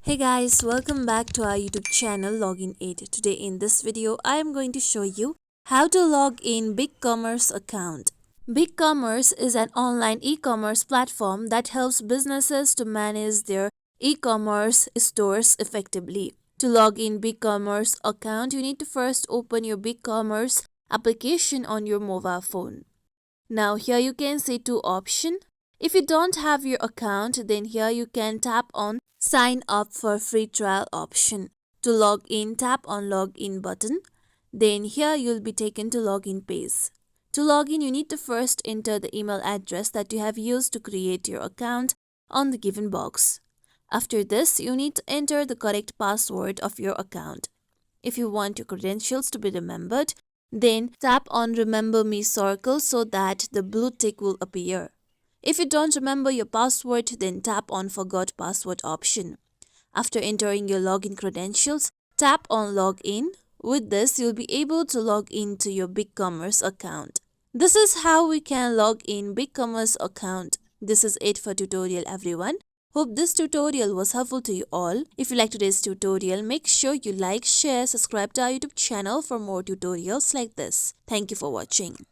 Hey guys, welcome back to our YouTube channel Login Aid. Today in this video, I am going to show you how to log in BigCommerce account. BigCommerce is an online e-commerce platform that helps businesses to manage their e-commerce stores effectively. To log in BigCommerce account, you need to first open your BigCommerce application on your mobile phone. Now here you can see two options. If you don't have your account, then here you can tap on sign up for free trial option. To log in, tap on login button. Then here you'll be taken to login page. To log in, you need to first enter the email address that you have used to create your account on the given box. After this, you need to enter the correct password of your account. If you want your credentials to be remembered, then tap on Remember Me circle so that the blue tick will appear. If you don't remember your password, then tap on Forgot Password option. After entering your login credentials, tap on Login. With this, you'll be able to log into your BigCommerce account. This is how we can log in BigCommerce account. This is it for tutorial everyone. Hope this tutorial was helpful to you all. If you like today's tutorial, make sure you like, share, subscribe to our YouTube channel for more tutorials like this. Thank you for watching.